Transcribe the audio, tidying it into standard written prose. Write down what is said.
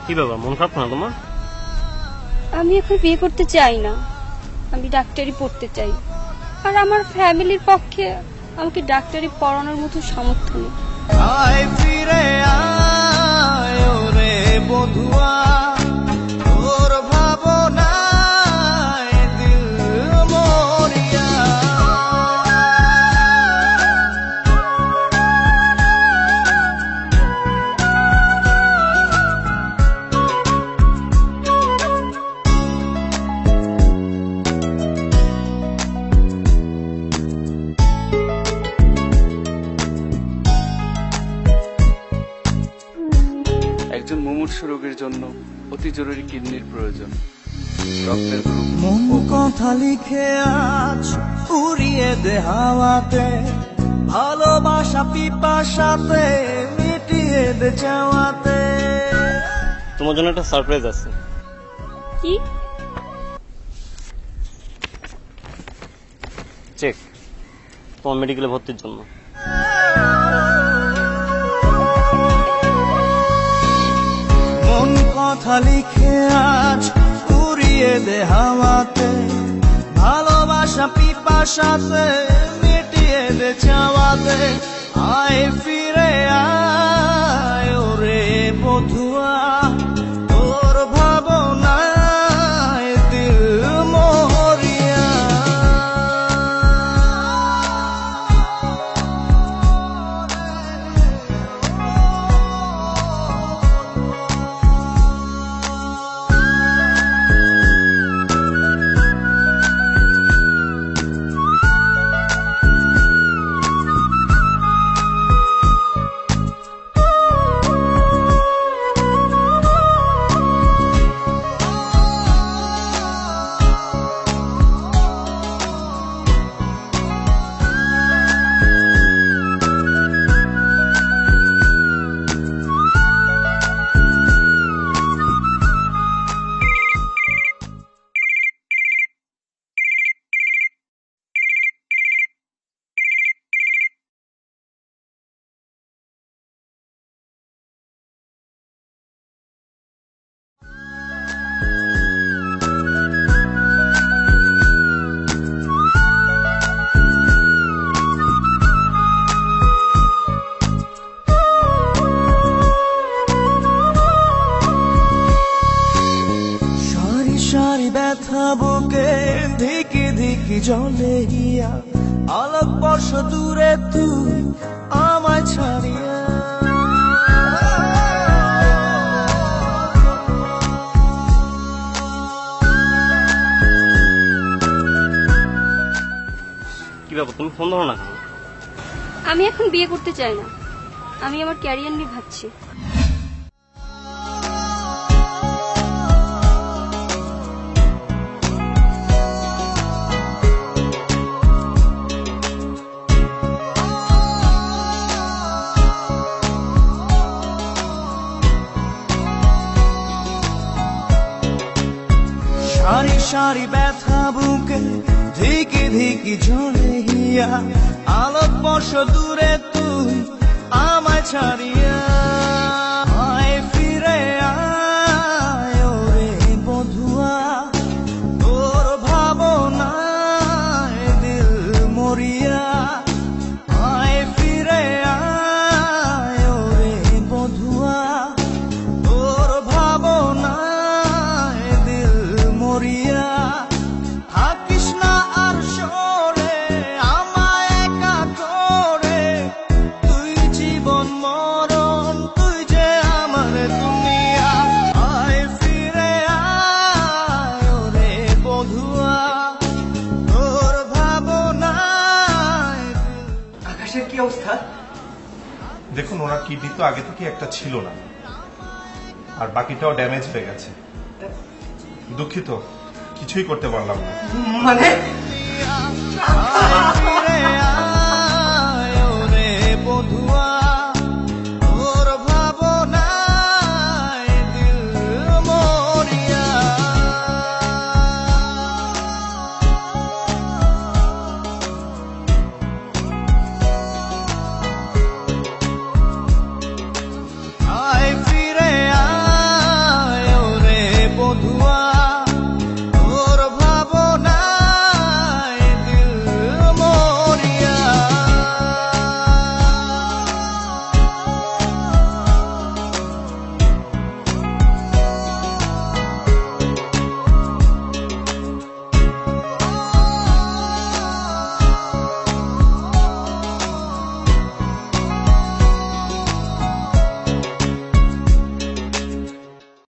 কি ব্যাপার, মন খারাপ না তোমার? আমি এখন বিয়ে করতে চাই না, আমি ডাক্তারি পড়তে চাই। আর আমার ফ্যামিলির পক্ষে আমাকে ডাক্তারি পড়ানোর মতো সামর্থ্য নেই। আয় ফিরে আয় ওরে বধুয়া, তোর ভাবনায় দিল মরিয়া। একজন মুমূর্ষু রোগীর জন্য অতি জরুরি কিডনির প্রয়োজন। রক্তের গ্রুপ মন কথা লিখে আজ উড়িয়ে দে হাওয়াতে, ভালোবাসা পিপাসাতে মিটিয়ে দে চাওয়াতে। তোমার জন্য একটা সারপ্রাইজ আছে। কি? চেক তোমার মেডিকেলে ভর্তির জন্য। মন কথা লিখে আজ উড়িয়ে দে হাওয়াতে, ভালোবাসা পিপাসাতে মিটিয়ে দে চাওয়াতে। আয় ফিরে আয় ওরে বধুয়া, তোর ভাবনায় দিল মরিয়া। ব্যথা বুকে ধিকি ধিকি জলে গিয়া, আলোক বর্ষ দূরে তুই আমায় ছাড়িয়া। কি ব্যাপার, তুমি ফোন ধরো না কেন? আমি এখন বিয়ে করতে চাই না, আমি আমার ক্যারিয়ার নিয়ে ভাবছি। সারি সারি ব্যথা বুকে ধিকি ধিকি ঝরে গিয়া, আলোক বর্ষ দূরে তুই আমায় ছাড়িয়া। আয় ফিরে আয় ওরে বধুয়া, তোর ভাবনায় দিল মরিয়া। আয় ফিরে আয় ওরে বধুয়া, তোর ভাবনায় দিল মরিয়া। ডাক্তার? দেখুন, ওনার কিডনি তো আগে থেকে একটা ছিল না, আর বাকিটাও ড্যামেজ হয়ে গেছে। দুঃখিত, কিছুই করতে পারলাম না। মানে